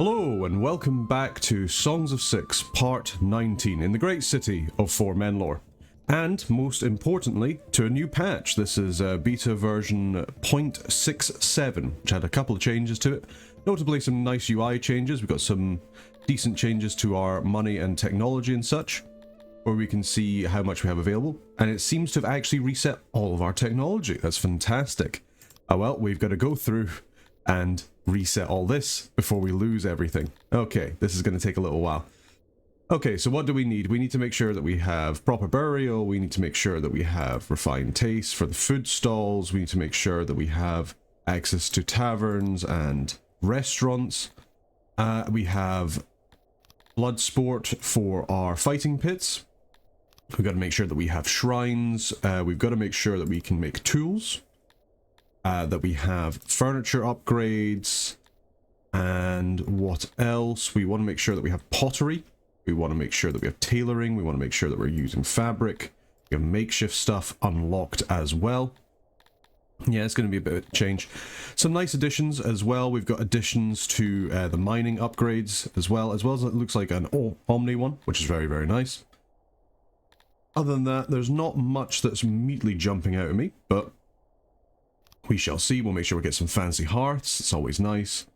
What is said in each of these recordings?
Hello and welcome back to Songs of Syx Part 19 in the great city of Foremenlore. And most importantly, to a new patch. This is beta version 0.67, which had a couple of changes to it. Notably some nice UI changes. We've got some decent changes to our money and technology and such, where we can see how much we have available. And it seems to have actually reset all of our technology. That's fantastic. Oh well, we've got to go through and reset all this before we lose everything. Okay, this is going to take a little while. Okay, so what do we need? We need to make sure that we have proper burial. We need to make sure that we have refined taste for the food stalls. We need to make sure that we have access to taverns and restaurants. We have blood sport for our fighting pits. We've got to make sure that we have shrines. We've got to make sure that we can make tools. That we have furniture upgrades, and what else? We want to make sure that we have pottery. We want to make sure that we have tailoring. We want to make sure that we're using fabric. We have makeshift stuff unlocked as well. Yeah, it's going to be a bit of a change. Some nice additions as well. We've got additions to the mining upgrades as well as it looks like an Omni one, which is very, very nice. Other than that, there's not much that's immediately jumping out at me, but we shall see. We'll make sure we get some fancy hearths. It's always nice.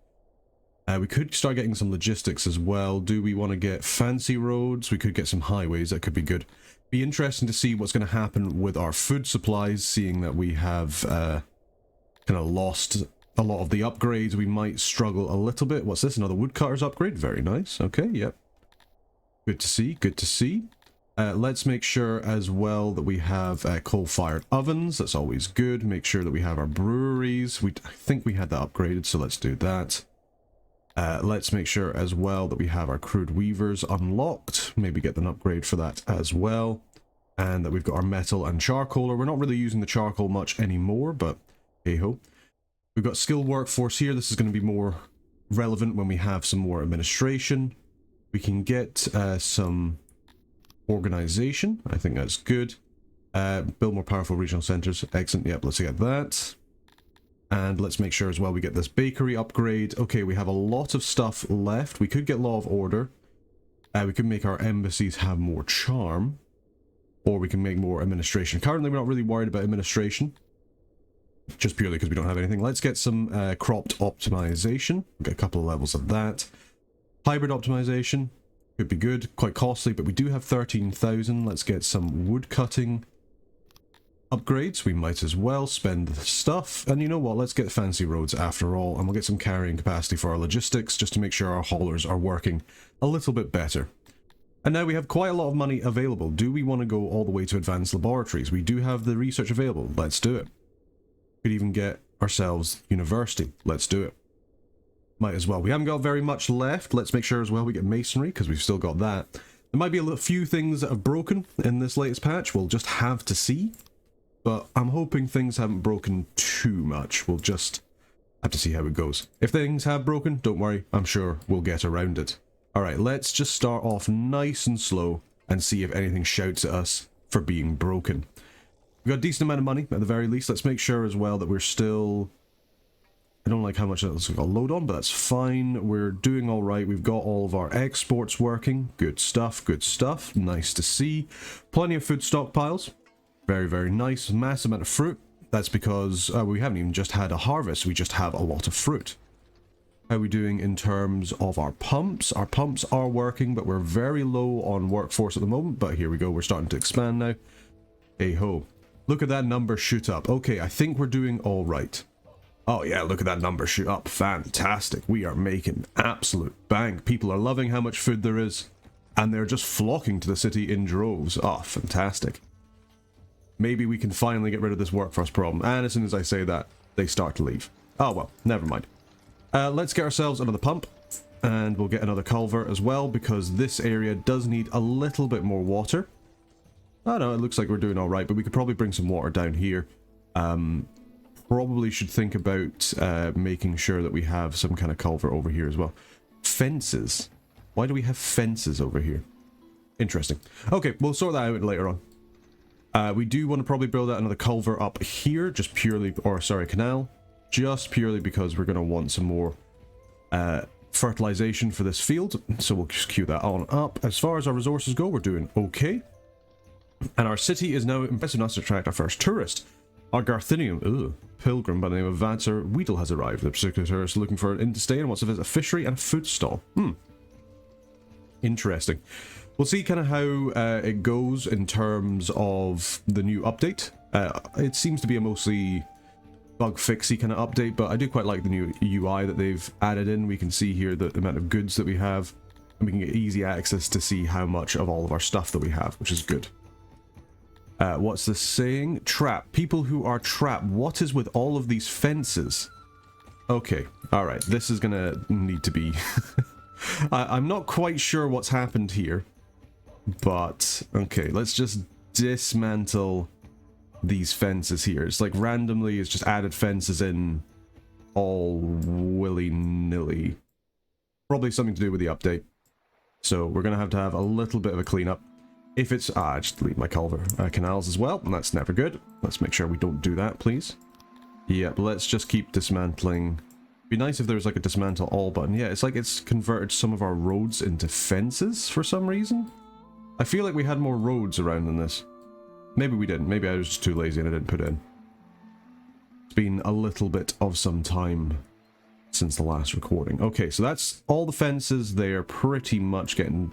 We could start getting some logistics as well. Do we want to get fancy roads? We could get some highways. That could be good. Be interesting to see what's going to happen with our food supplies, seeing that we have kind of lost a lot of the upgrades. We might struggle a little bit. What's this? Another woodcutter's upgrade? Very nice. Okay, yep. Good to see. Good to see. Let's make sure as well that we have coal-fired ovens. That's always good. Make sure that we have our breweries. I think we had that upgraded, so let's do that. Let's make sure as well that we have our crude weavers unlocked. Maybe get an upgrade for that as well. And that we've got our metal and charcoaler. We're not really using the charcoal much anymore, but hey-ho. We've got skilled workforce here. This is going to be more relevant when we have some more administration. We can get some organization. I think that's good. Build more powerful regional centers. Excellent. Yep, let's get that. And let's make sure as well we get this bakery upgrade. Okay, we have a lot of stuff left. We could get law of order. We could make our embassies have more charm. Or we can make more administration. Currently, we're not really worried about administration. Just purely because we don't have anything. Let's get some cropped optimization. We'll get a couple of levels of that. Hybrid optimization. Could be good, quite costly, but we do have 13,000. Let's get some wood cutting upgrades. We might as well spend the stuff. And you know what? Let's get fancy roads after all, and we'll get some carrying capacity for our logistics just to make sure our haulers are working a little bit better. And now we have quite a lot of money available. Do we want to go all the way to advanced laboratories? We do have the research available. Let's do it. Could even get ourselves university. Let's do it. Might as well. We haven't got very much left. Let's make sure as well we get masonry, because we've still got that. There might be a few things that have broken in this latest patch. We'll just have to see. But I'm hoping things haven't broken too much. We'll just have to see how it goes. If things have broken, don't worry. I'm sure we'll get around it. Alright, let's just start off nice and slow and see if anything shouts at us for being broken. We've got a decent amount of money, at the very least. Let's make sure as well that we're still... I don't like how much that's got a load on, but that's fine. We're doing all right. We've got all of our exports working. Good stuff, good stuff. Nice to see. Plenty of food stockpiles. Very, very nice. Massive amount of fruit. That's because we haven't even just had a harvest. We just have a lot of fruit. How are we doing in terms of our pumps? Our pumps are working, but we're very low on workforce at the moment. But here we go. We're starting to expand now. Hey-ho. Look at that number shoot up. Okay, I think we're doing all right. Oh yeah, look at that number shoot up. Fantastic. We are making absolute bank. People are loving how much food there is, and they're just flocking to the city in droves. Oh, fantastic. Maybe we can finally get rid of this workforce problem. And as soon as I say that, they start to leave. Oh well, never mind. Let's get ourselves another pump, and we'll get another culvert as well, because this area does need a little bit more water. Oh no, it looks like we're doing all right, but we could probably bring some water down here. Probably should think about making sure that we have some kind of culvert over here as well. Fences. Why do we have fences over here? Interesting. Okay, we'll sort that out later on. We do want to probably build out another culvert up here, just purely, or sorry, canal, just purely because we're going to want some more fertilization for this field, so we'll just queue that on up. As far as our resources go, we're doing okay. And our city is now impressive enough to attract our first tourist. Our Garthinian pilgrim by the name of Vancer Weedle has arrived. The particular tourist looking for an inn to stay and wants to visit a fishery and a food stall. Interesting. We'll see kind of how it goes in terms of the new update. It seems to be a mostly bug fixy kind of update, but I do quite like the new UI that they've added in. We can see here the amount of goods that we have, and we can get easy access to see how much of all of our stuff that we have, which is good. What's this saying? Trap. People who are trapped. What is with all of these fences? Okay, alright, this is gonna need to be... I'm not quite sure what's happened here, but okay, let's just dismantle these fences here. It's like randomly it's just added fences in all willy-nilly. Probably something to do with the update. So we're gonna have a little bit of a cleanup. If it's... I just delete my canals as well, and that's never good. Let's make sure we don't do that, please. Yeah, but let's just keep dismantling. It'd be nice if there was like a dismantle all button. Yeah, it's like it's converted some of our roads into fences for some reason. I feel like we had more roads around than this. Maybe we didn't. Maybe I was just too lazy and I didn't put it in. It's been a little bit of some time since the last recording. Okay, so that's all the fences. They are pretty much getting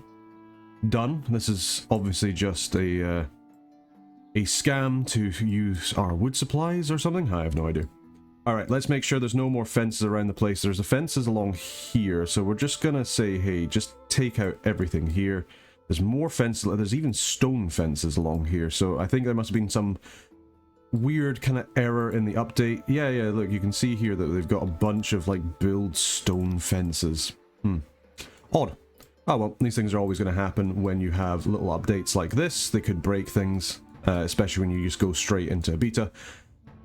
done. This is obviously just a scam to use our wood supplies or something. I have no idea. Alright, let's make sure there's no more fences around the place. There's a fences along here, so we're just gonna say, hey, just take out everything here. There's more fences, there's even stone fences along here, so I think there must have been some weird kind of error in the update. Yeah, look, you can see here that they've got a bunch of, like, build stone fences. Odd. Oh well, these things are always going to happen when you have little updates like this. They could break things, especially when you just go straight into a beta.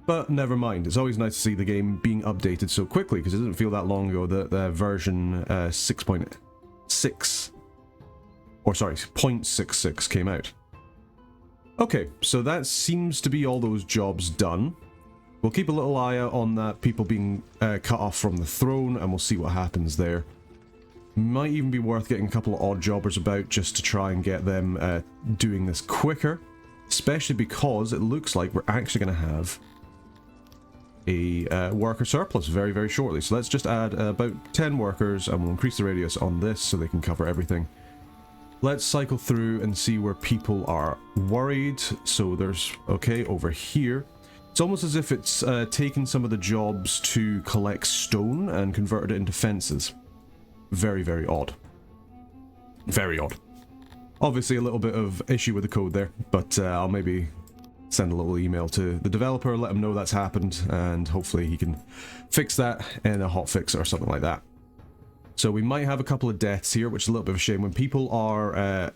But never mind, it's always nice to see the game being updated so quickly, because it doesn't feel that long ago that the version 6.6, or sorry, 0.66 came out. Okay, so that seems to be all those jobs done. We'll keep a little eye out on that, people being cut off from the throne, and we'll see what happens there. Might even be worth getting a couple of odd jobbers about just to try and get them doing this quicker, especially because it looks like we're actually going to have a worker surplus very, very shortly. So let's just add about 10 workers, and we'll increase the radius on this so they can cover everything. Let's cycle through and see where people are worried. So there's, okay, over here. It's almost as if it's taken some of the jobs to collect stone and converted it into fences. Very, very odd. Very odd. Obviously a little bit of issue with the code there, but I'll maybe send a little email to the developer, let him know that's happened, and hopefully he can fix that in a hotfix or something like that. So we might have a couple of deaths here, which is a little bit of a shame. When people are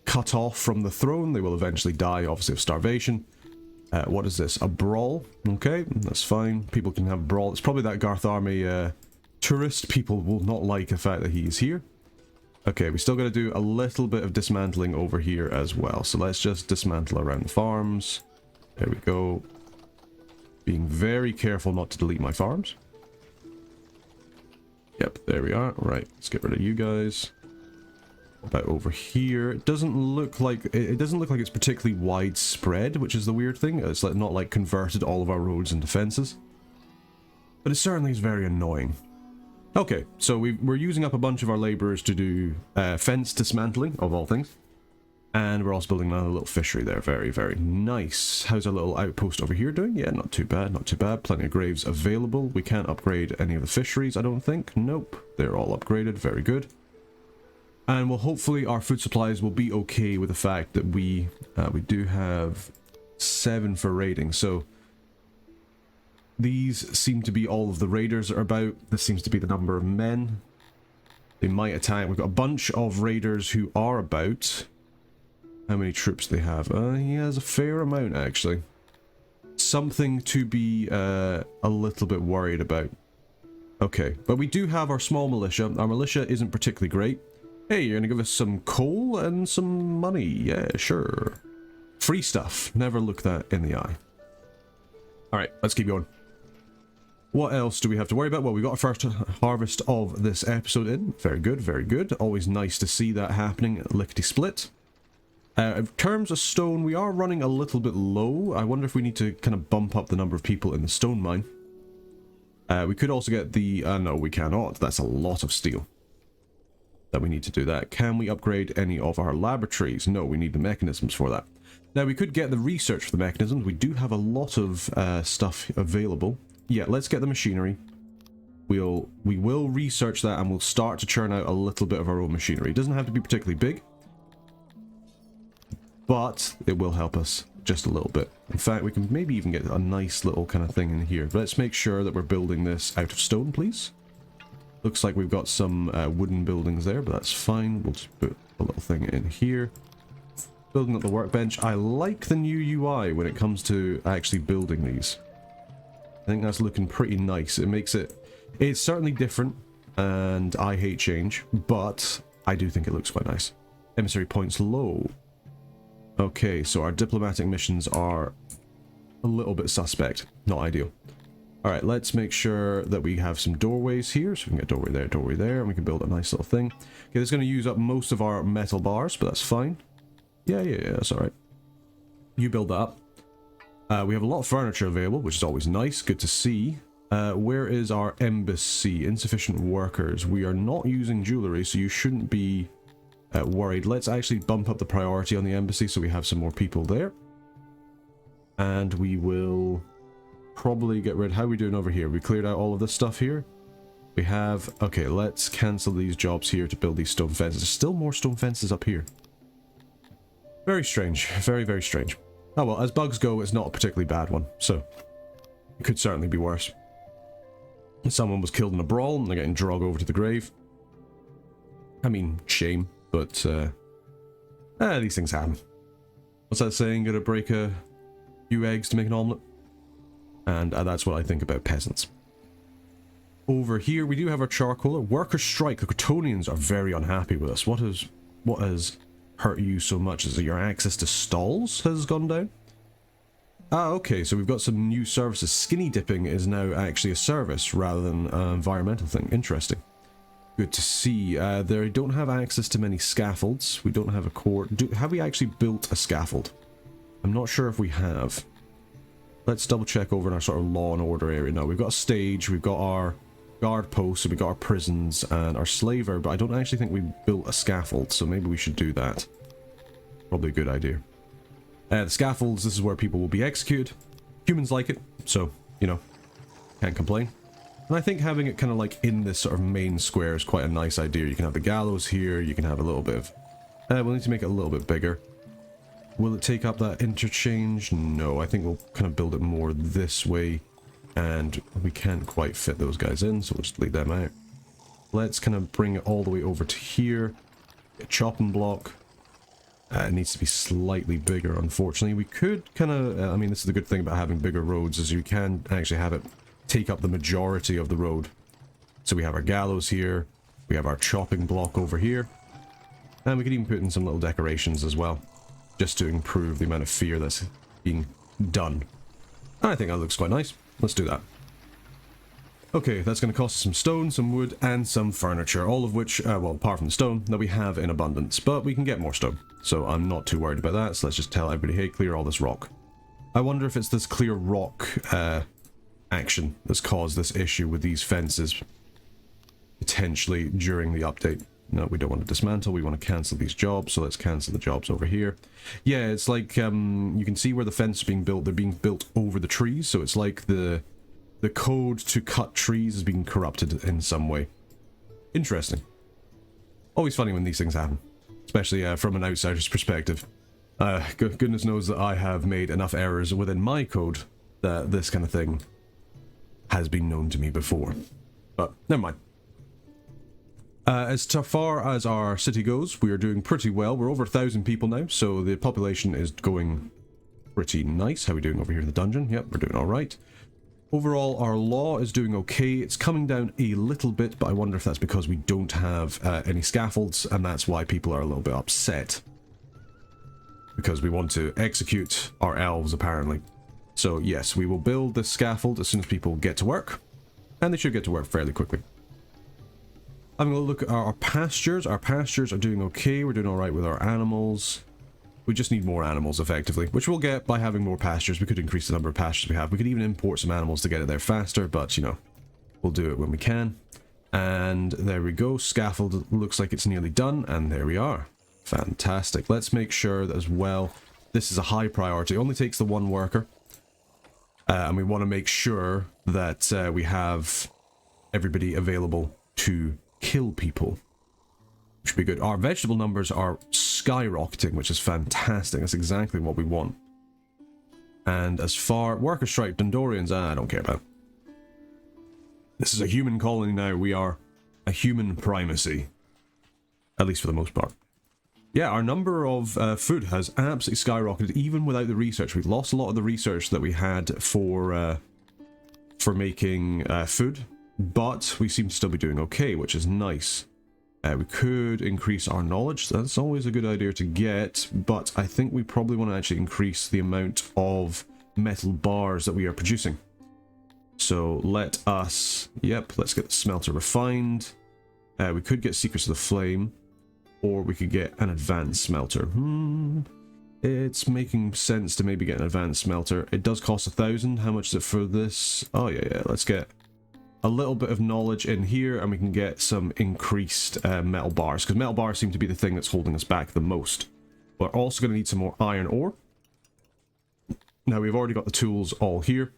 cut off from the throne, they will eventually die, obviously, of starvation. What is this? A brawl? Okay, that's fine. People can have a brawl. It's probably that Garth Army tourist. People will not like the fact that he's here. Okay, we still got to do a little bit of dismantling over here as well. So let's just dismantle around the farms. There we go. Being very careful not to delete my farms. Yep, there we are. Right, let's get rid of you guys. About over here, it doesn't look like it's particularly widespread, which is the weird thing. It's like not like converted all of our roads into fences, but it certainly is very annoying. Okay, so we're using up a bunch of our laborers to do fence dismantling, of all things. And we're also building another little fishery there. Very, very nice. How's our little outpost over here doing? Yeah, not too bad, not too bad. Plenty of graves available. We can't upgrade any of the fisheries, I don't think. Nope, they're all upgraded. Very good. And well, hopefully our food supplies will be okay with the fact that we do have 7 for raiding. So these seem to be all of the raiders that are about. This seems to be the number of men. They might attack. We've got a bunch of raiders who are about. How many troops they have? He has a fair amount, actually. Something to be a little bit worried about. Okay, but we do have our small militia. Our militia isn't particularly great. Hey, you're gonna give us some coal and some money. Yeah, sure. Free stuff. Never look that in the eye. Alright, let's keep going. What else do we have to worry about? Well, we got our first harvest of this episode in. Very good, very good. Always nice to see that happening, lickety-split. In terms of stone, we are running a little bit low. I wonder if we need to kind of bump up the number of people in the stone mine. We could also get the... no, we cannot. That's a lot of steel that we need to do that. Can we upgrade any of our laboratories? No, we need the mechanisms for that. Now, we could get the research for the mechanisms. We do have a lot of stuff available. Yeah, let's get the machinery. We will research that and we'll start to churn out a little bit of our own machinery. It doesn't have to be particularly big, but it will help us just a little bit. In fact, we can maybe even get a nice little kind of thing in here. Let's make sure that we're building this out of stone, please. Looks like we've got some wooden buildings there, but that's fine. We'll just put a little thing in here. Building up the workbench. I like the new UI when it comes to actually building these. I think that's looking pretty nice. It makes it... It's certainly different, and I hate change, but I do think it looks quite nice. Emissary points low. Okay, so our diplomatic missions are a little bit suspect. Not ideal. Alright, let's make sure that we have some doorways here. So we can get doorway there, and we can build a nice little thing. Okay, this is going to use up most of our metal bars, but that's fine. Yeah, that's alright. You build that up. We have a lot of furniture available, which is always nice. Good to see. Where is our embassy? Insufficient workers. We are not using jewelry, so you shouldn't be worried. Let's actually bump up the priority on the embassy so we have some more people there. And we will probably get rid... How are we doing over here? We cleared out all of this stuff here? We have... Okay, let's cancel these jobs here to build these stone fences. There's still more stone fences up here. Very strange. Very, very strange. Oh well, as bugs go, it's not a particularly bad one, so it could certainly be worse. Someone was killed in a brawl and they're getting dragged over to the grave. I mean, shame, but these things happen. What's that saying? Gotta break a few eggs to make an omelette? And that's what I think about peasants. Over here, we do have our charcoaler. Worker strike. The Crotonians are very unhappy with us. What has hurt you so much? Is it your access to stalls has gone down? Ah, okay, so we've got some new services. Skinny dipping is now actually a service rather than an environmental thing. Interesting. Good to see. They don't have access to many scaffolds. We don't have a core. Have we actually built a scaffold? I'm not sure if we have. Let's double check over in our sort of law and order area now. We've got a stage, we've got our guard posts, we've got our prisons and our slaver, but I don't actually think we built a scaffold, so maybe we should do that. Probably a good idea. The scaffolds, this is where people will be executed. Humans like it, so, you know, can't complain. And I think having it kind of like in this sort of main square is quite a nice idea. You can have the gallows here, you can have a little bit of... we'll need to make it a little bit bigger. Will it take up that interchange? No, I think we'll kind of build it more this way. And we can't quite fit those guys in, so we'll just leave them out. Let's kind of bring it all the way over to here. A chopping block. It needs to be slightly bigger, unfortunately. We could kind of... I mean, this is the good thing about having bigger roads, is you can actually have it take up the majority of the road. So we have our gallows here. We have our chopping block over here. And we could even put in some little decorations as well, just to improve the amount of fear that's being done. And I think that looks quite nice. Let's do that. Okay, that's going to cost us some stone, some wood, and some furniture, all of which, well, apart from the stone, that we have in abundance. But we can get more stone, so I'm not too worried about that. So let's just tell everybody, hey, clear all this rock. I wonder if it's this clear rock action that's caused this issue with these fences, potentially during the update. No, we don't want to dismantle, we want to cancel these jobs, so let's cancel the jobs over here. Yeah, it's like, you can see where the fence is being built, they're being built over the trees, so it's like the code to cut trees is being corrupted in some way. Interesting. Always funny when these things happen, especially from an outsider's perspective. Goodness knows that I have made enough errors within my code that this kind of thing has been known to me before. But, never mind. As far as our city goes, we are doing pretty well. We're over 1,000 people now, so the population is going pretty nice. How are we doing over here in the dungeon? Yep, we're doing alright. Overall, our law is doing okay. It's coming down a little bit, but I wonder if that's because we don't have any scaffolds, and that's why people are a little bit upset. Because we want to execute our elves, apparently. So yes, we will build this scaffold as soon as people get to work. And they should get to work fairly quickly. Having a look at our pastures. Our pastures are doing okay. We're doing alright with our animals. We just need more animals, effectively, which we'll get by having more pastures. We could increase the number of pastures we have. We could even import some animals to get it there faster, but, you know, we'll do it when we can. And there we go. Scaffold looks like it's nearly done, and there we are. Fantastic. Let's make sure that as well, this is a high priority. It only takes the one worker. And we want to make sure that we have everybody available to kill people. Which would be good. Our vegetable numbers are skyrocketing, which is fantastic. That's exactly what we want. And as far... Worker strike, Dondorians, I don't care about. This is a human colony now. We are a human primacy. At least for the most part. Yeah, our number of food has absolutely skyrocketed, even without the research. We've lost a lot of the research that we had for making food, but we seem to still be doing okay, which is nice. We could increase our knowledge. That's always a good idea to get, but I think we probably want to actually increase the amount of metal bars that we are producing. So let us... Yep, let's get the smelter refined. We could get Secrets of the Flame. Or we could get an advanced smelter. It's making sense to maybe get an advanced smelter. It does cost 1,000. How much is it for this? Oh, yeah. Let's get a little bit of knowledge in here, and we can get some increased metal bars, because metal bars seem to be the thing that's holding us back the most. We're also going to need some more iron ore. Now, we've already got the tools all here.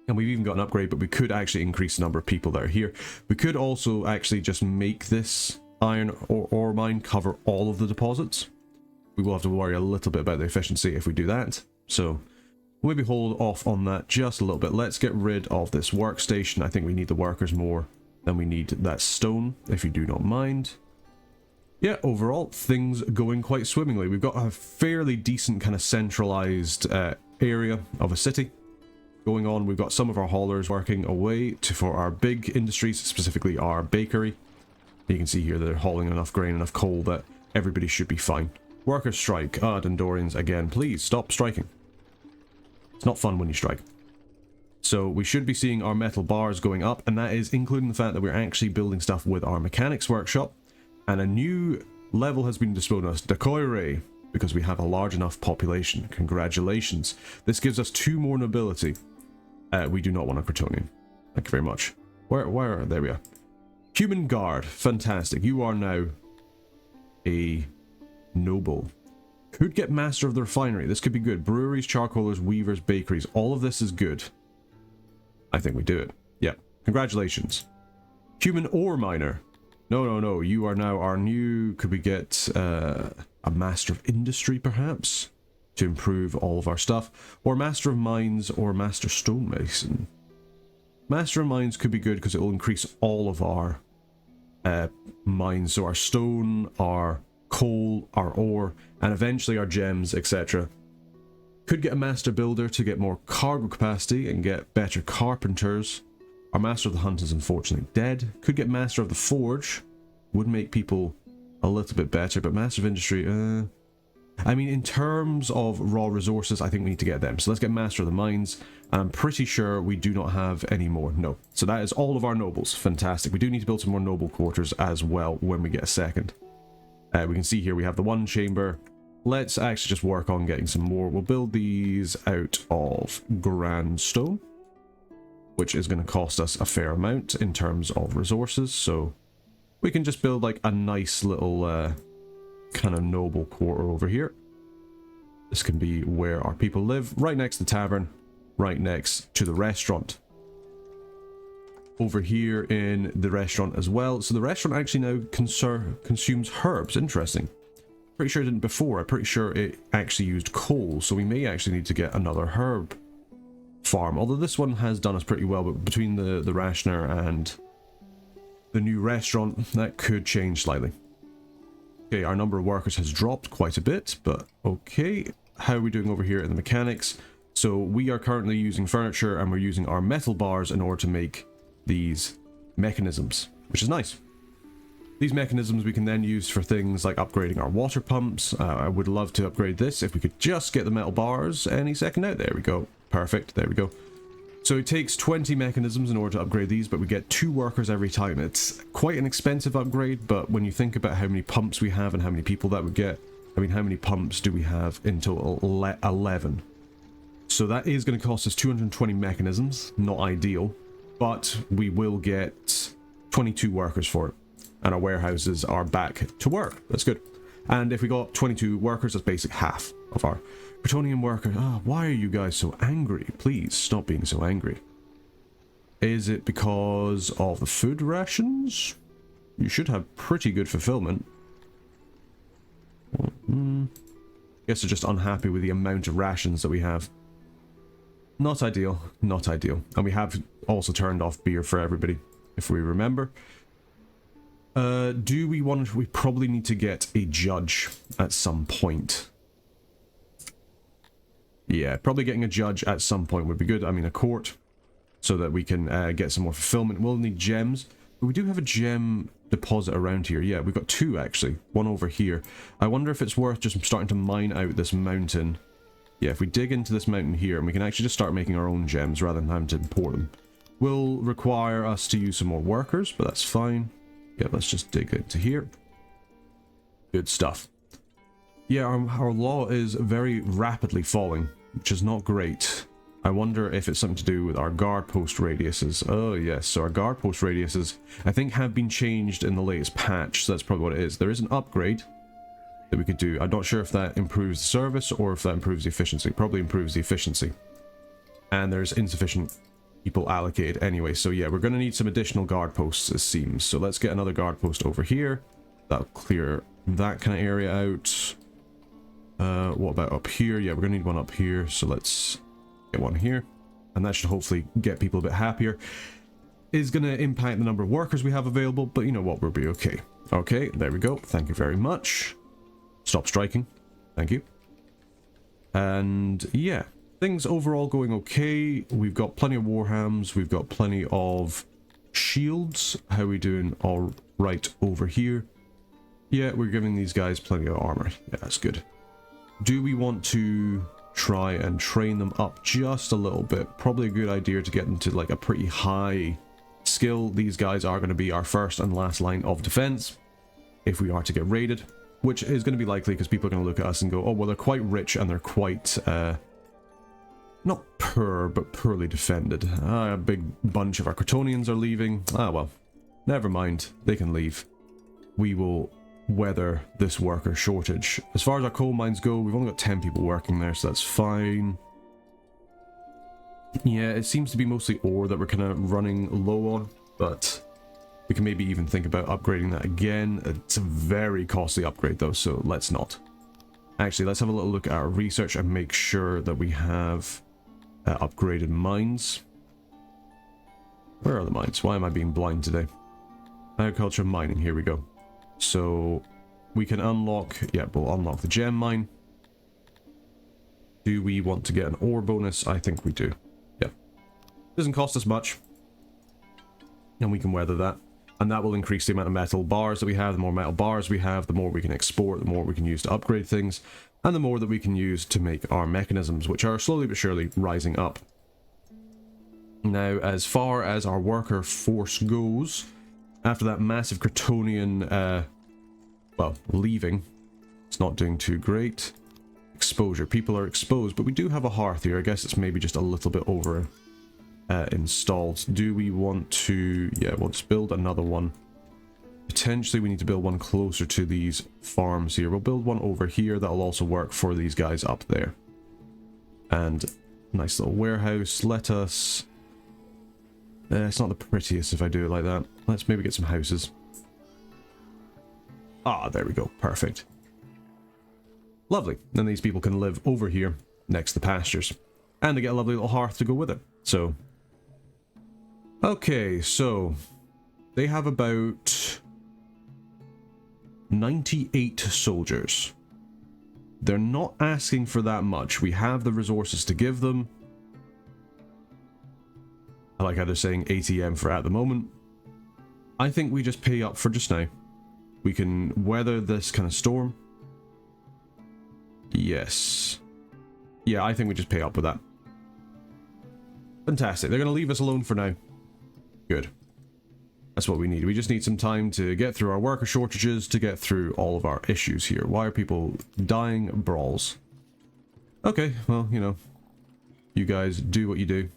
And we've even got an upgrade, but we could actually increase the number of people that are here. We could also actually just make this iron ore mine cover all of the deposits. We will have to worry a little bit about the efficiency if we do that, so we'll maybe hold off on that just a little bit. Let's get rid of this workstation. I think we need the workers more than we need that stone, if you do not mind. Yeah, overall, things going quite swimmingly. We've got a fairly decent kind of centralized area of a city going on. We've got some of our haulers working away for our big industries, specifically our bakery. You can see here that they're hauling enough grain, enough coal that everybody should be fine. Workers strike. Dondorians, again, please stop striking. It's not fun when you strike. So we should be seeing our metal bars going up, and that is including the fact that we're actually building stuff with our mechanics workshop. And a new level has been bestowed on us, Dacoire, because we have a large enough population. Congratulations. This gives us 2 more nobility. We do not want a Crotonian. Thank you very much. Where? There we are. Human Guard, fantastic. You are now a noble. Could get Master of the Refinery. This could be good. Breweries, charcoalers, weavers, bakeries. All of this is good. I think we do it. Yep. Congratulations. Human Ore Miner. No. You are now our new... Could we get a Master of Industry, perhaps? To improve all of our stuff. Or Master of Mines or Master Stonemason. Master of Mines could be good because it will increase all of our mines, so our stone, our coal, our ore, and eventually our gems, etc. Could get a Master Builder to get more cargo capacity and get better carpenters. Our Master of the Hunt is unfortunately dead. Could get Master of the Forge. Would make people a little bit better, but Master of Industry, I mean, in terms of raw resources, I think we need to get them. So let's get Master of the Mines. I'm pretty sure we do not have any more. No. So that is all of our nobles. Fantastic. We do need to build some more noble quarters as well when we get a second. We can see here we have the 1 chamber. Let's actually just work on getting some more. We'll build these out of grandstone, which is going to cost us a fair amount in terms of resources. So we can just build like a nice little... kind of noble quarter over here. This can be where our people live, right next to the tavern, right next to the restaurant. Over here in the restaurant as well. So the restaurant actually now consumes herbs. Interesting. Pretty sure it didn't before. I'm pretty sure it actually used coal, so we may actually need to get another herb farm. Although this one has done us pretty well, but between the rationer and the new restaurant, that could change slightly. Okay, our number of workers has dropped quite a bit, but okay. How are we doing over here in the mechanics? So we are currently using furniture and we're using our metal bars in order to make these mechanisms, which is nice. These mechanisms we can then use for things like upgrading our water pumps. I would love to upgrade this if we could just get the metal bars any second now. There we go. Perfect. There we go. So it takes 20 mechanisms in order to upgrade these, but we get 2 workers every time. It's quite an expensive upgrade, but when you think about how many pumps we have and how many people that would get, I mean, how many pumps do we have in total? 11. So that is going to cost us 220 mechanisms, not ideal, but we will get 22 workers for it. And our warehouses are back to work. That's good. And if we got 22 workers, that's basically half of our Bretonian workers. Ah, why are you guys so angry? Please stop being so angry. Is it because of the food rations? You should have pretty good fulfillment. Guess they're just unhappy with the amount of rations that we have. Not ideal. Not ideal. And we have also turned off beer for everybody, if we remember. Do we want to... We probably need to get a judge at some point. Yeah, probably getting a judge at some point would be good. I mean, a court, so that we can get some more fulfillment. We'll need gems. But we do have a gem deposit around here. Yeah, we've got 2, actually. One over here. I wonder if it's worth just starting to mine out this mountain. Yeah, if we dig into this mountain here, and we can actually just start making our own gems rather than having to import them. Will require us to use some more workers, but that's fine. Yeah, let's just dig into here. Good stuff. Yeah, our law is very rapidly falling, which is not great. I wonder if it's something to do with our guard post radiuses. Oh yes, so our guard post radiuses, I think, have been changed in the latest patch, so that's probably what it is. There is an upgrade that we could do. I'm not sure if that improves the service or if that improves the efficiency. Probably improves the efficiency. And there's insufficient people allocated anyway, so yeah, we're going to need some additional guard posts, it seems. So let's get another guard post over here. That'll clear that kind of area out. What about up here? Yeah, we're going to need one up here, so let's get one here. And that should hopefully get people a bit happier. Is going to impact the number of workers we have available, but you know what, we'll be okay. Okay, there we go. Thank you very much. Stop striking. Thank you. And yeah, things overall going okay. We've got plenty of warhams. We've got plenty of shields. How are we doing? All right over here. Yeah, we're giving these guys plenty of armor. Yeah, that's good. Do we want to try and train them up just a little bit? Probably a good idea to get them to like a pretty high skill. These guys are going to be our first and last line of defense if we are to get raided, which is going to be likely because people are going to look at us and go, oh, well, they're quite rich and they're quite, not poor, but poorly defended. A big bunch of our Crotonians are leaving. Ah, well, never mind. They can leave. We will weather this worker shortage. As far as our coal mines go, we've only got 10 people working there, so that's fine. Yeah, it seems to be mostly ore that we're kind of running low on, but we can maybe even think about upgrading that again. It's a very costly upgrade though, so let's not. Actually, let's have a little look at our research and make sure that we have upgraded mines. Where are the mines? Why am I being blind today? Agriculture, mining, here we go. So we can unlock, yeah, we'll unlock the gem mine. Do we want to get an ore bonus? I think we do. Yeah. Doesn't cost us much. And we can weather that. And that will increase the amount of metal bars that we have. The more metal bars we have, the more we can export, the more we can use to upgrade things, and the more that we can use to make our mechanisms, which are slowly but surely rising up. Now, as far as our worker force goes, after that massive Crotonian, well, leaving, it's not doing too great. Exposure. People are exposed, but we do have a hearth here. I guess it's maybe just a little bit over installed. Do we want to... Yeah, we'll just build another one. Potentially we need to build one closer to these farms here. We'll build one over here that'll also work for these guys up there. And nice little warehouse. Let us... it's not the prettiest if I do it like that. Let's maybe get some houses. Ah, there we go. Perfect. Lovely. Then these people can live over here next to the pastures. And they get a lovely little hearth to go with it. So... Okay, so... They have about... 98 soldiers. They're not asking for that much. We have the resources to give them. I like how they're saying ATM for at the moment. I think we just pay up for just now. We can weather this kind of storm. Yes. Yeah, I think we just pay up with that. Fantastic. They're going to leave us alone for now. Good. That's what we need. We just need some time to get through our worker shortages, to get through all of our issues here. Why are people dying? Brawls. Okay, well, you know, you guys do what you do.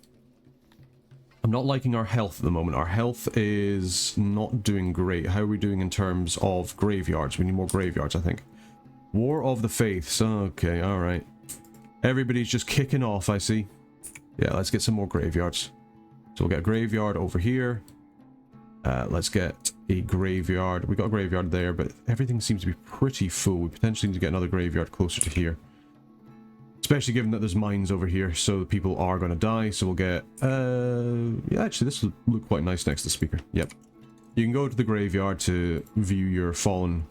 I'm not liking our health at the moment. Our health is not doing great. How are we doing in terms of graveyards? We need more graveyards, I think. War of the Faiths. Okay, alright. Everybody's just kicking off, I see. Yeah, let's get some more graveyards. So we'll get a graveyard over here. Let's get a graveyard. We got a graveyard there, but everything seems to be pretty full. We potentially need to get another graveyard closer to here. Especially given that there's mines over here, so people are going to die. So we'll get... yeah, actually, this will look quite nice next to the speaker. Yep. You can go to the graveyard to view your fallen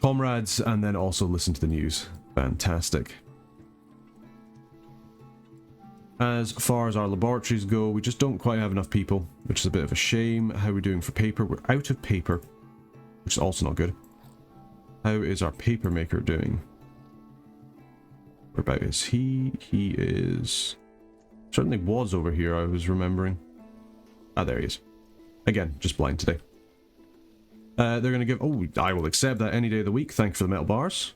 comrades, and then also listen to the news. Fantastic. As far as our laboratories go, we just don't quite have enough people, which is a bit of a shame. How are we doing for paper? We're out of paper, which is also not good. How is our paper maker doing? Whereabout is he? He is... certainly was over here, I was remembering. Ah, there he is. Again, just blind today. They're going to give... oh, I will accept that any day of the week. Thank you for the metal bars.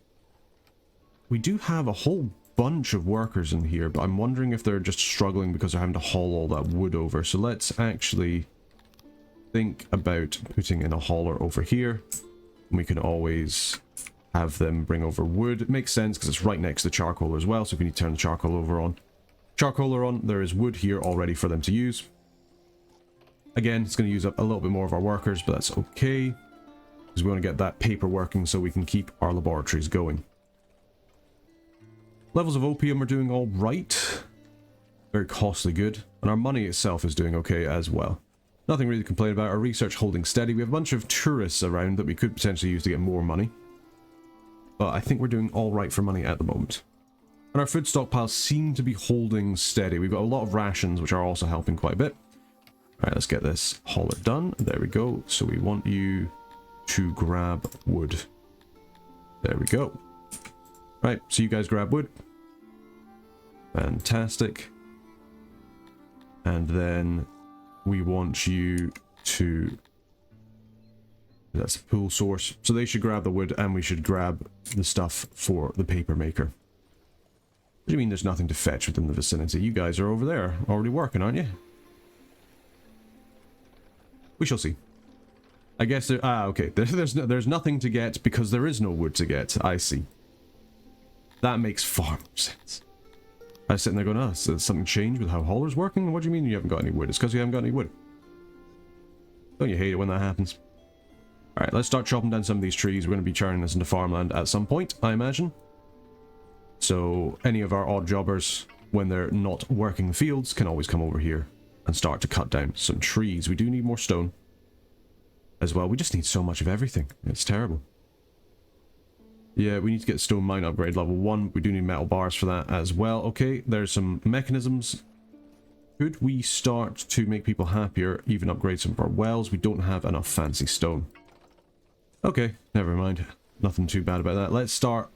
We do have a whole bunch of workers in here, but I'm wondering if they're just struggling because they're having to haul all that wood over. So let's actually think about putting in a hauler over here. We can always have them bring over wood. It makes sense because it's right next to the charcoal as well, so if we need to turn the charcoal on, there is wood here already for them to use. Again, it's going to use up a little bit more of our workers, but that's okay, because we want to get that paper working so we can keep our laboratories going. Levels of opium are doing all right. Very costly good. And our money itself is doing okay as well. Nothing really to complain about. Our research holding steady. We have a bunch of tourists around that we could potentially use to get more money. But I think we're doing all right for money at the moment. And our food stockpiles seem to be holding steady. We've got a lot of rations, which are also helping quite a bit. Alright, let's get this hauler done. There we go. So we want you to grab wood. There we go. Right, so you guys grab wood. Fantastic. And then we want you to... that's the pool source. So they should grab the wood and we should grab the stuff for the paper maker. What do you mean there's nothing to fetch within the vicinity? You guys are over there already working, aren't you? We shall see. I guess there... ah, okay. There's nothing to get because there is no wood to get. I see. That makes far more sense. I was sitting there going, oh, so something changed with how hauler's working? What do you mean you haven't got any wood? It's because you haven't got any wood. Don't you hate it when that happens? Alright, let's start chopping down some of these trees. We're going to be turning this into farmland at some point, I imagine. So any of our odd jobbers, when they're not working the fields, can always come over here and start to cut down some trees. We do need more stone as well. We just need so much of everything. It's terrible. Yeah, we need to get stone mine upgrade level 1. We do need metal bars for that as well. Okay, there's some mechanisms. Could we start to make people happier, even upgrade some of our wells? We don't have enough fancy stone. Okay, never mind. Nothing too bad about that. Let's start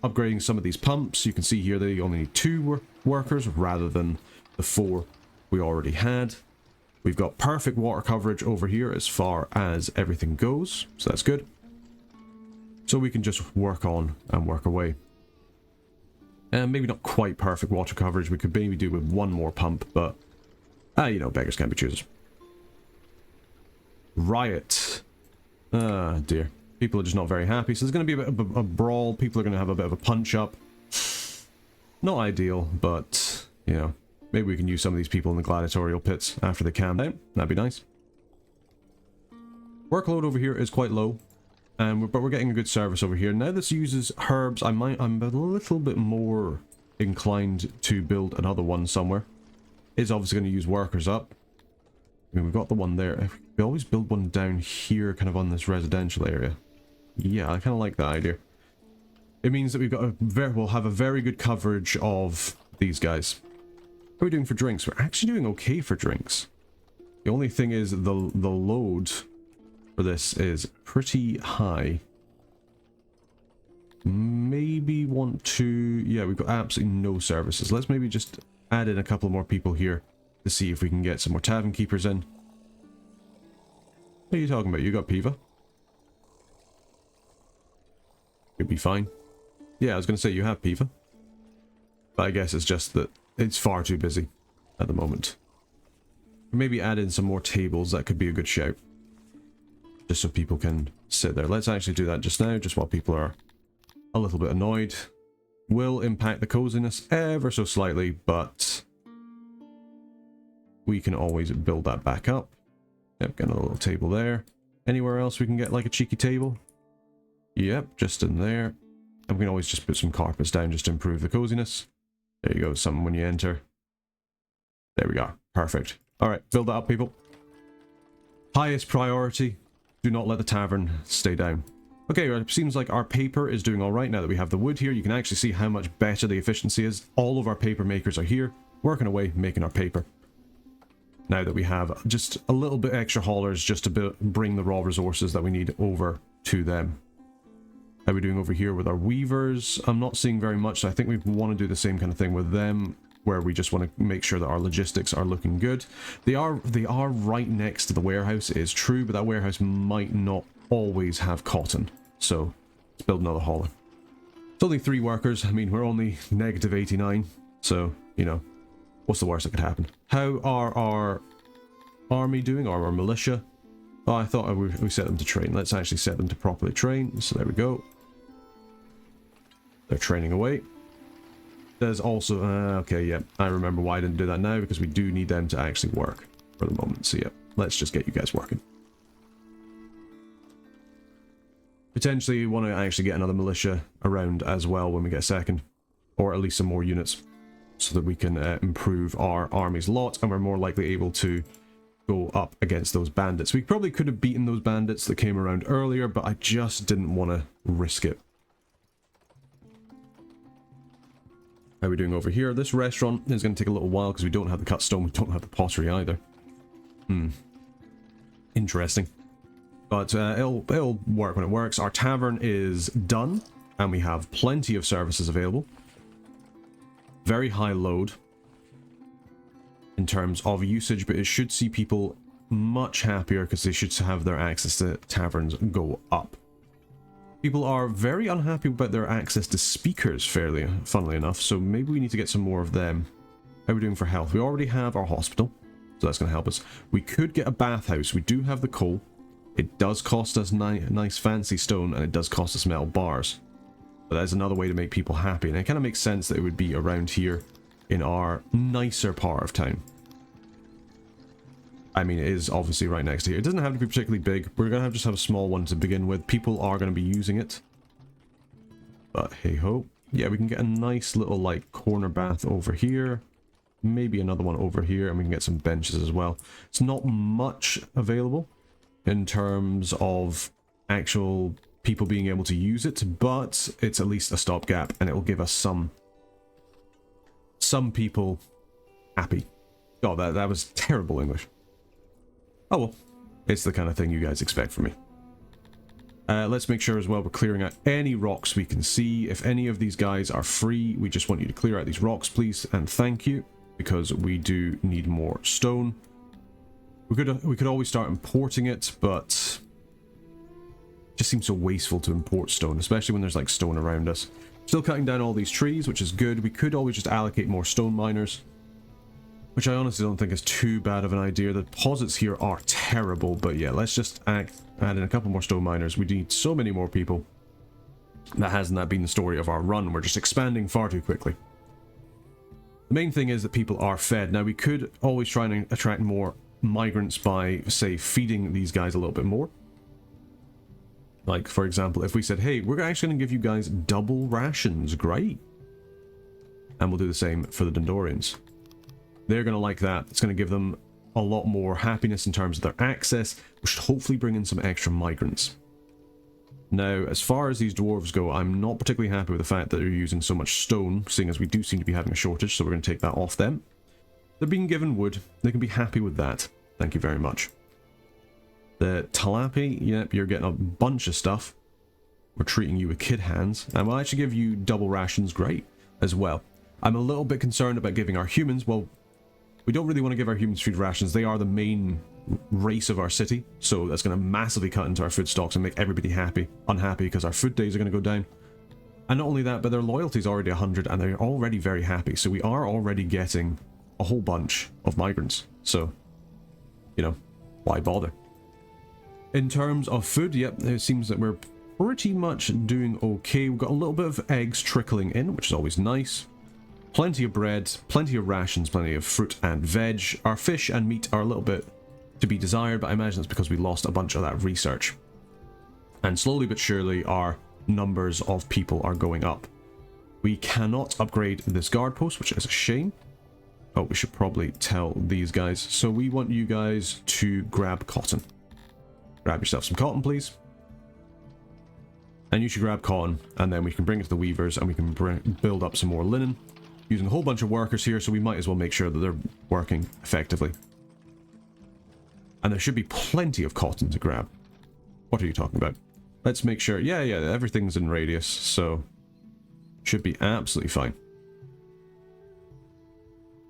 upgrading some of these pumps. You can see here they only need 2 workers rather than the 4 we already had. We've got perfect water coverage over here as far as everything goes, so that's good. So we can just work on and work away. And maybe not quite perfect water coverage. We could maybe do with 1 more pump, but... you know, beggars can't be choosers. Riot. Ah, dear. People are just not very happy. So there's going to be a bit of a brawl. People are going to have a bit of a punch-up. Not ideal, but, you know, maybe we can use some of these people in the gladiatorial pits after they calm down. That'd be nice. Workload over here is quite low. But we're getting a good service over here. Now this uses herbs. I'm a little bit more inclined to build another one somewhere. It's obviously going to use workers up. I mean, we've got the one there. We always build one down here, kind of on this residential area. Yeah, I kind of like that idea. It means that we've got we'll have a very good coverage of these guys. How are we doing for drinks? We're actually doing okay for drinks. The only thing is the load for this is pretty high. Maybe want to... yeah, we've got absolutely no services. Let's maybe just add in a couple more people here to see if we can get some more tavern keepers in. What are you talking about? You got Piva? You'll be fine. Yeah, I was going to say you have Piva. But I guess it's just that it's far too busy at the moment. Maybe add in some more tables, that could be a good shout. Just so people can sit there. Let's actually do that just now, just while people are a little bit annoyed. Will impact the coziness ever so slightly, but we can always build that back up. Yep, get a little table there. Anywhere else we can get like a cheeky table? Yep, just in there. And we can always just put some carpets down just to improve the coziness. There you go, something when you enter. There we go, perfect. Alright, build that up, people. Highest priority, do not let the tavern stay down. Okay, it seems like our paper is doing alright now that we have the wood here. You can actually see how much better the efficiency is. All of our paper makers are here, working away, making our paper. Now that we have just a little bit extra haulers just to bring the raw resources that we need over to them. How are we doing over here with our weavers? I'm not seeing very much, so I think we want to do the same kind of thing with them, where we just want to make sure that our logistics are looking good. They are right next to the warehouse, it is true, but that warehouse might not always have cotton. So let's build another hauler. It's only 3 workers. I mean, we're only negative 89, so, you know, what's the worst that could happen? How are our army doing, or our militia? Oh, I thought we set them to train. Let's actually set them to properly train. So there we go. They're training away. There's also... okay, yeah. I remember why I didn't do that now, because we do need them to actually work for the moment. So yeah, let's just get you guys working. Potentially we want to actually get another militia around as well when we get a second. Or at least some more units. So that we can improve our army's lot, and we're more likely able to go up against those bandits. We probably could have beaten those bandits that came around earlier, but I just didn't want to risk it. How are we doing over here? This restaurant is going to take a little while because we don't have the cut stone, we don't have the pottery either. Interesting. But it'll work when it works. Our tavern is done, and we have plenty of services available. Very high load in terms of usage, but it should see people much happier because they should have their access to taverns go up. People are very unhappy about their access to speakers, funnily enough, so maybe we need to get some more of them. How are we doing for health? We already have our hospital, so that's going to help us. We could get a bathhouse. We do have the coal. It does cost us nice fancy stone, and it does cost us metal bars. But that's another way to make people happy, and it kind of makes sense that it would be around here in our nicer part of town. I mean, it is obviously right next to here. It doesn't have to be particularly big. We're going to just have a small one to begin with. People are going to be using it. But hey ho. Yeah, we can get a nice little like corner bath over here. Maybe another one over here, and we can get some benches as well. It's not much available in terms of actual people being able to use it, but it's at least a stopgap, and it will give us some people happy. God, that was terrible English. Oh well, it's the kind of thing you guys expect from me. Let's make sure as well we're clearing out any rocks we can see. If any of these guys are free, we just want you to clear out these rocks, please, and thank you, because we do need more stone. We could always start importing it, but it just seems so wasteful to import stone, especially when there's like stone around us. Still cutting down all these trees, which is good. We could always just allocate more stone miners, which I honestly don't think is too bad of an idea. The deposits here are terrible, but yeah, let's just add in a couple more stone miners. We need so many more people. That hasn't been the story of our run. We're just expanding far too quickly. The main thing is that people are fed. Now, we could always try and attract more migrants by, say, feeding these guys a little bit more. Like, for example, if we said, hey, we're actually going to give you guys double rations, great. And we'll do the same for the Dondorians. They're going to like that. It's going to give them a lot more happiness in terms of their access, which should hopefully bring in some extra migrants. Now, as far as these dwarves go, I'm not particularly happy with the fact that they're using so much stone, seeing as we do seem to be having a shortage, so we're going to take that off them. They're being given wood. They can be happy with that. Thank you very much. The Talapi, yep, you're getting a bunch of stuff. We're treating you with kid hands, and we'll actually give you double rations, great, as well. I'm a little bit concerned about giving our humans, well, We don't really want to give our humans food rations. They are the main race of our city, so that's going to massively cut into our food stocks and make everybody unhappy because our food days are going to go down. And not only that, but their loyalty is already 100 and they're already very happy. So we are already getting a whole bunch of migrants. So, you know, why bother? In terms of food, yep, it seems that we're pretty much doing okay. We've got a little bit of eggs trickling in, which is always nice. Plenty of bread, plenty of rations, plenty of fruit and veg. Our fish and meat are a little bit to be desired, but I imagine it's because we lost a bunch of that research. And slowly but surely our numbers of people are going up. We cannot upgrade this guard post, which is a shame. Oh, we should probably tell these guys. So we want you guys to grab cotton. Grab yourself some cotton, please. And you should grab cotton, and then we can bring it to the weavers, and we can build up some more linen. Using a whole bunch of workers here, so we might as well make sure that they're working effectively. And there should be plenty of cotton to grab. What are you talking about? Let's make sure. Yeah, everything's in radius, so should be absolutely fine.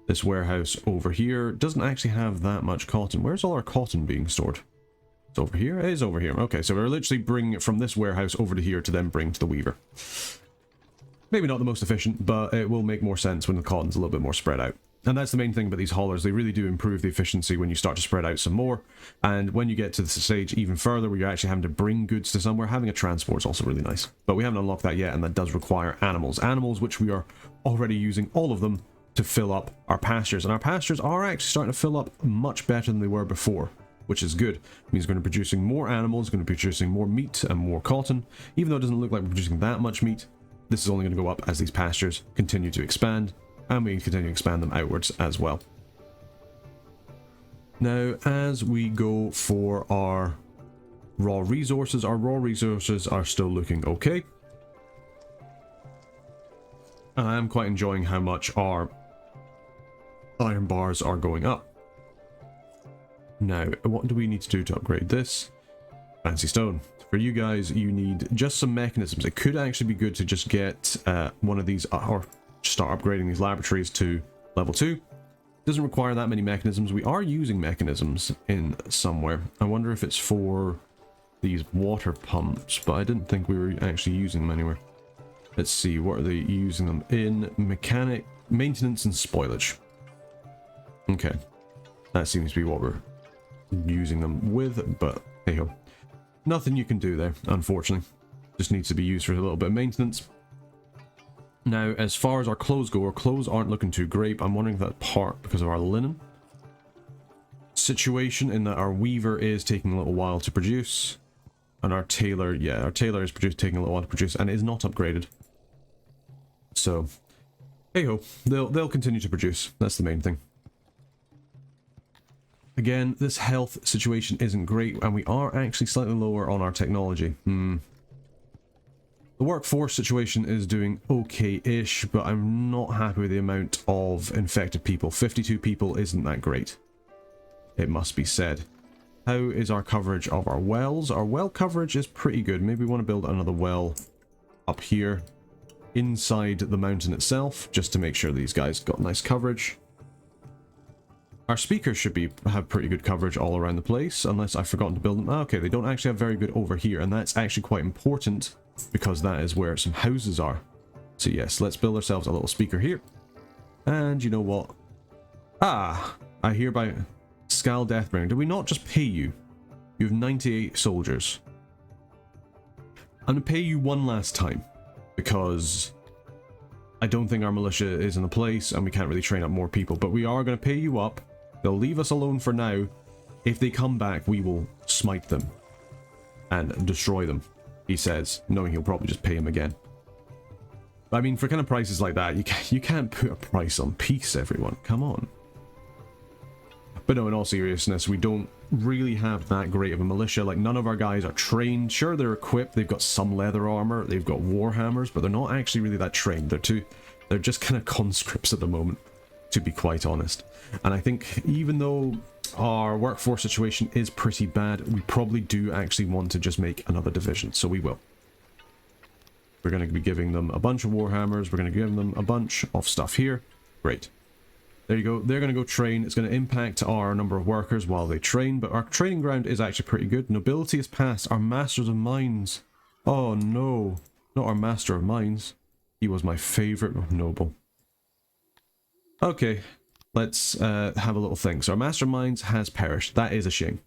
This warehouse over here doesn't actually have that much cotton. Where's all our cotton being stored? It's over here? It is over here. Okay, so we're literally bringing it from this warehouse over to here to then bring to the weaver. Maybe not the most efficient, but it will make more sense when the cotton's a little bit more spread out. And that's the main thing about these haulers. They really do improve the efficiency when you start to spread out some more. And when you get to the stage even further where you're actually having to bring goods to somewhere, having a transport is also really nice. But we haven't unlocked that yet, and that does require animals. Animals which we are already using all of them to fill up our pastures. And our pastures are actually starting to fill up much better than they were before, which is good. It means we're going to be producing more animals, going to be producing more meat and more cotton. Even though it doesn't look like we're producing that much meat, this is only going to go up as these pastures continue to expand. And we continue to expand them outwards as well. Now, as we go for our raw resources are still looking okay. And I am quite enjoying how much our iron bars are going up. Now, what do we need to do to upgrade this? Fancy stone. For you guys, you need just some mechanisms. It could actually be good to just get one of these, or start upgrading these laboratories to level 2. Doesn't require that many mechanisms. We are using mechanisms in somewhere. I wonder if it's for these water pumps, but I didn't think we were actually using them anywhere. Let's see, what are they using them in? Mechanic, maintenance and spoilage. Okay, that seems to be what we're using them with, but hey ho. Nothing you can do there, unfortunately. Just needs to be used for a little bit of maintenance. Now, as far as our clothes go, our clothes aren't looking too great. I'm wondering if that's part because of our linen situation, in that our weaver is taking a little while to produce. And our tailor, yeah, our tailor is taking a little while to produce and is not upgraded. So, hey ho, they'll continue to produce. That's the main thing. Again, this health situation isn't great, and we are actually slightly lower on our technology. The workforce situation is doing okay-ish, but I'm not happy with the amount of infected people. 52 people isn't that great, it must be said. How is our coverage of our wells? Our well coverage is pretty good. Maybe we want to build another well up here inside the mountain itself, just to make sure these guys got nice coverage. Our speakers should have pretty good coverage all around the place, unless I've forgotten to build them. Okay, they don't actually have very good over here, and that's actually quite important, because that is where some houses are. So yes, let's build ourselves a little speaker here. And you know what? Ah, I hereby... Skal Deathbringer, did we not just pay you? You have 98 soldiers. I'm going to pay you one last time, because I don't think our militia is in a place, and we can't really train up more people, but we are going to pay you up. They'll leave us alone for now. If they come back, we will smite them and destroy them, he says, knowing he'll probably just pay him again. But I mean, for kind of prices like that, you can't put a price on peace, everyone. Come on. But no, in all seriousness, we don't really have that great of a militia. Like, none of our guys are trained. Sure, they're equipped. They've got some leather armor. They've got war hammers, but they're not actually really that trained. They're just kind of conscripts at the moment, to be quite honest. And I think even though our workforce situation is pretty bad, we probably do actually want to just make another division. So we will. We're going to be giving them a bunch of war hammers. We're going to give them a bunch of stuff here. Great. There you go. They're going to go train. It's going to impact our number of workers while they train, but our training ground is actually pretty good. Nobility is passed. Our Masters of Mines. Oh no, not our Master of Mines. He was my favourite noble. Okay, let's have a little think. So our Master of Mines has perished. That is a shame.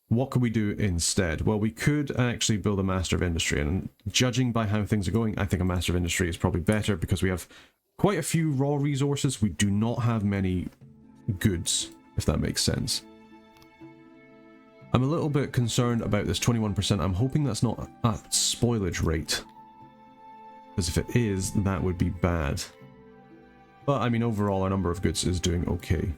What could we do instead? Well, we could actually build a Master of Industry, and judging by how things are going, I think a Master of Industry is probably better because we have quite a few raw resources. We do not have many goods, if that makes sense. I'm a little bit concerned about this 21%. I'm hoping that's not a spoilage rate, because if it is, that would be bad. But, I mean, overall, our number of goods is doing okay.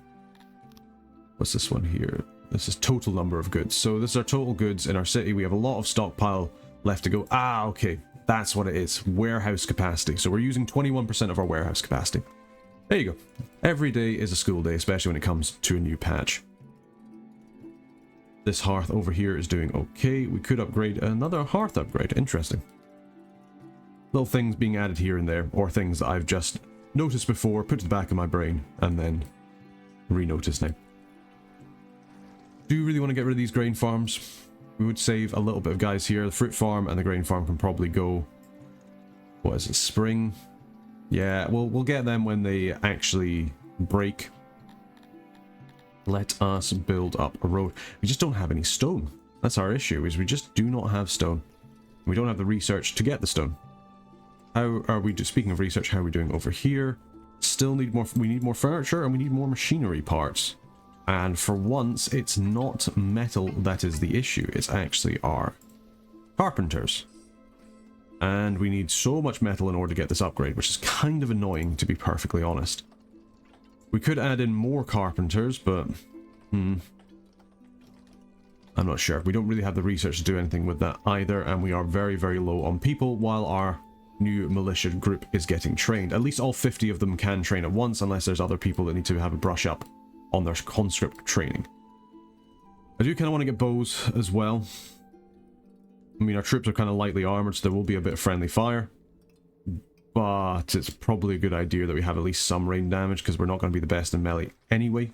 What's this one here? This is total number of goods. So this is our total goods in our city. We have a lot of stockpile left to go. Ah, okay. That's what it is. Warehouse capacity. So we're using 21% of our warehouse capacity. There you go. Every day is a school day, especially when it comes to a new patch. This hearth over here is doing okay. We could upgrade another hearth upgrade. Interesting. Little things being added here and there, or things that I've just noticed before, put to the back of my brain, and then re-notice now. Do you really want to get rid of these grain farms? We would save a little bit of guys here. The fruit farm and the grain farm can probably go... What is it? Spring? Yeah, we'll get them when they actually break. Let us build up a road. We just don't have any stone. That's our issue, is we just do not have stone. We don't have the research to get the stone. How are we speaking of research, how are we doing over here? Still need more, we need more furniture and we need more machinery parts. And for once, it's not metal that is the issue, it's actually our carpenters. And we need so much metal in order to get this upgrade, which is kind of annoying, to be perfectly honest. We could add in more carpenters, but... I'm not sure. We don't really have the research to do anything with that either, and we are very, very low on people, while our new militia group is getting trained. At least all 50 of them can train at once, unless there's other people that need to have a brush up on their conscript training. I do kind of want to get bows as well. I mean, our troops are kind of lightly armored, so there will be a bit of friendly fire. But it's probably a good idea that we have at least some rain damage, because we're not going to be the best in melee anyway.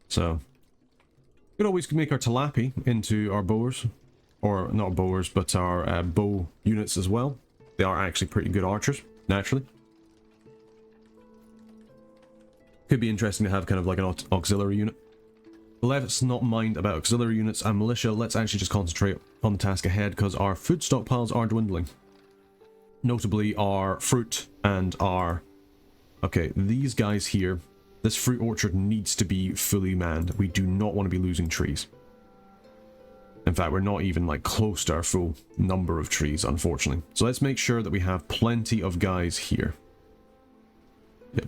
So, we could always make our Talapi into our bowers. Or, not bowers, but our bow units as well. They are actually pretty good archers, naturally. Could be interesting to have kind of like an auxiliary unit. Let's not mind about auxiliary units and militia. Let's actually just concentrate on the task ahead, because our food stockpiles are dwindling. Notably our fruit and our... Okay, these guys here. This fruit orchard needs to be fully manned. We do not want to be losing trees. In fact, we're not even like close to our full number of trees, unfortunately. So let's make sure that we have plenty of guys here. Yep.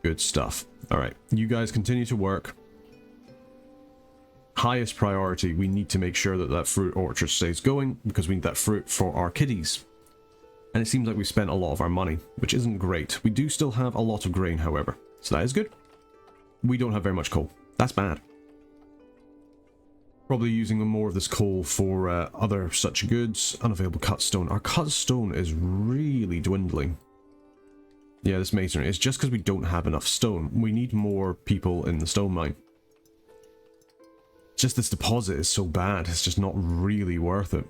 Good stuff. Alright, you guys continue to work. Highest priority, we need to make sure that that fruit orchard stays going, because we need that fruit for our kiddies. And it seems like we've spent a lot of our money, which isn't great. We do still have a lot of grain, however, so that is good. We don't have very much coal. That's bad. Probably using more of this coal for other such goods. Unavailable cut stone. Our cut stone is really dwindling. Yeah, this masonry is just because we don't have enough stone. We need more people in the stone mine. Just this deposit is so bad, it's just not really worth it.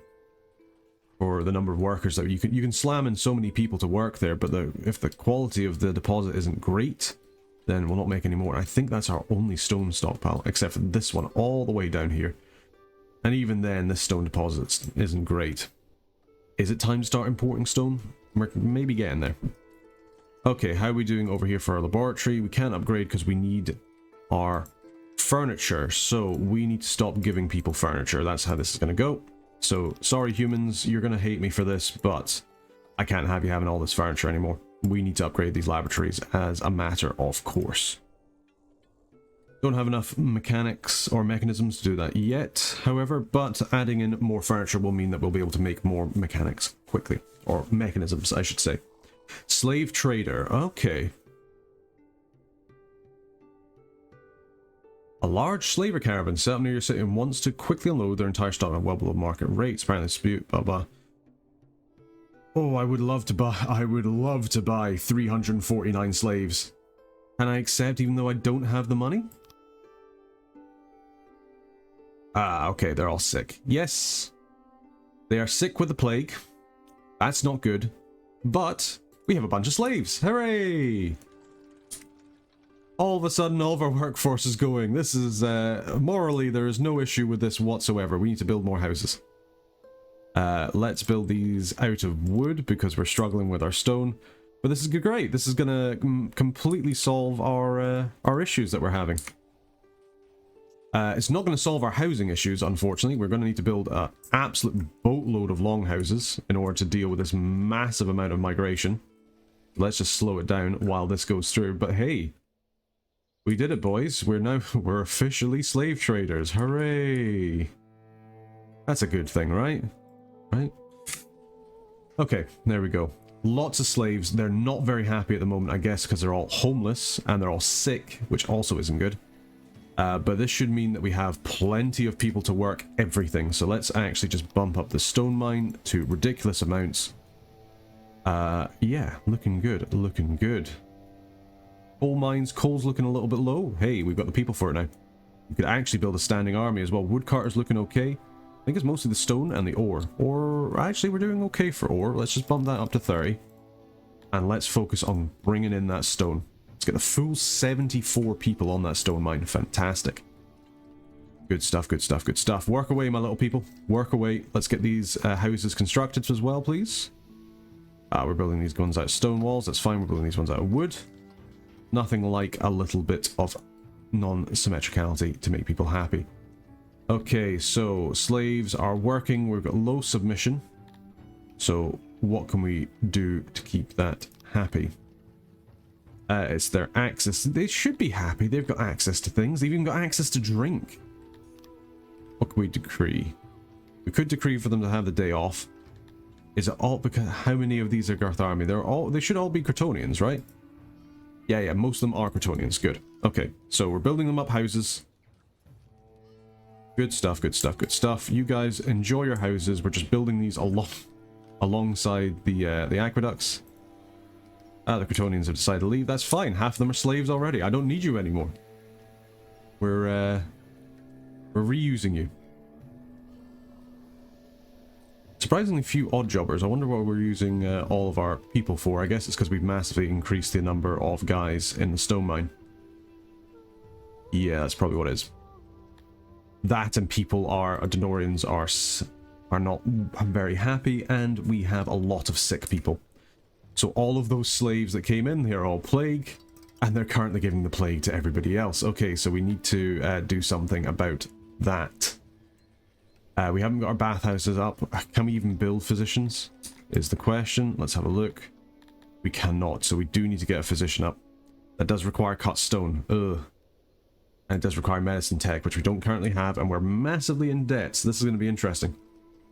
For the number of workers that you can slam in so many people to work there, but if the quality of the deposit isn't great, then we'll not make any more. I think that's our only stone stockpile, except for this one all the way down here. And even then, this stone deposit isn't great. Is it time to start importing stone? We're maybe getting there. Okay, how are we doing over here for our laboratory? We can't upgrade because we need our furniture, so we need to stop giving people furniture. That's how this is going to go. So, sorry humans, you're going to hate me for this, but I can't have you having all this furniture anymore. We need to upgrade these laboratories as a matter of course. Don't have enough mechanics or mechanisms to do that yet, however, but adding in more furniture will mean that we'll be able to make more mechanics quickly. Or mechanisms, I should say. Slave trader, okay. A large slaver caravan set up near your city and wants to quickly unload their entire stock at well below market rates. Apparently dispute, blah blah. Oh, I would love to buy 349 slaves. Can I accept even though I don't have the money? Ah, okay, they're all sick. Yes. They are sick with the plague. That's not good. But we have a bunch of slaves. Hooray! All of a sudden, all of our workforce is going. This is, morally, there is no issue with this whatsoever. We need to build more houses. Let's build these out of wood because we're struggling with our stone. But this is great. This is gonna completely solve our issues that we're having. It's not going to solve our housing issues, unfortunately. We're going to need to build an absolute boatload of longhouses in order to deal with this massive amount of migration. Let's just slow it down while this goes through. But hey, we did it, boys. We're officially slave traders. Hooray! That's a good thing, right? Right? Okay, there we go. Lots of slaves. They're not very happy at the moment, I guess, because they're all homeless and they're all sick, which also isn't good. But this should mean that we have plenty of people to work everything. So let's actually just bump up the stone mine to ridiculous amounts. Yeah, looking good, looking good. Coal mines, coal's looking a little bit low. Hey, we've got the people for it now. We could actually build a standing army as well. Woodcarter's looking okay. I think it's mostly the stone and the ore. Or actually, we're doing okay for ore. Let's just bump that up to 30. And let's focus on bringing in that stone. Let's get a full 74 people on that stone mine. Fantastic. Good stuff, good stuff, good stuff. Work away, my little people. Work away. Let's get these houses constructed as well, please. We're building these ones out of stone walls. That's fine. We're building these ones out of wood. Nothing like a little bit of non-symmetricality to make people happy. Okay, so slaves are working. We've got low submission. So what can we do to keep that happy? It's their access. They should be happy. They've got access to things. They've even got access to drink. What can we decree? We could decree for them to have the day off. Is it all because how many of these are Garth Army? They should all be Crotonians, right? Yeah, most of them are Crotonians. Good. Okay, so we're building them up houses. Good stuff, good stuff, good stuff. You guys enjoy your houses. We're just building these alongside the aqueducts. The Crotonians have decided to leave. That's fine. Half of them are slaves already. I don't need you anymore. We're reusing you. Surprisingly few odd jobbers. I wonder what we're using all of our people for. I guess it's because we've massively increased the number of guys in the stone mine. Yeah, that's probably what it is. That and people Denorians are not very happy, and we have a lot of sick people. So all of those slaves that came in, they're all plague, and they're currently giving the plague to everybody else. Okay, so we need to do something about that. We haven't got our bathhouses up. Can we even build physicians? Is the question. Let's have a look. We cannot, so we do need to get a physician up. That does require cut stone. Ugh. And it does require medicine tech, which we don't currently have, and we're massively in debt, so this is going to be interesting.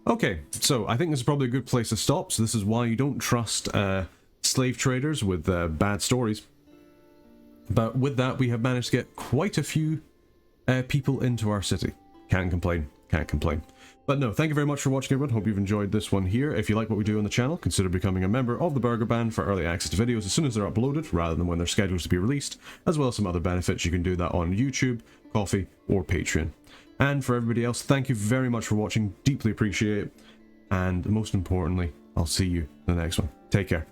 Okay, so I think this is probably a good place to stop. So this is why you don't trust slave traders with bad stories. But with that, we have managed to get quite a few people into our city. Can't complain, can't complain. But no, thank you very much for watching, everyone. Hope you've enjoyed this one here. If you like what we do on the channel, consider becoming a member of the Burger Band for early access to videos as soon as they're uploaded, rather than when they're scheduled to be released, as well as some other benefits. You can do that on YouTube, Ko-fi, or Patreon. And for everybody else, thank you very much for watching. Deeply appreciate it. And most importantly, I'll see you in the next one. Take care.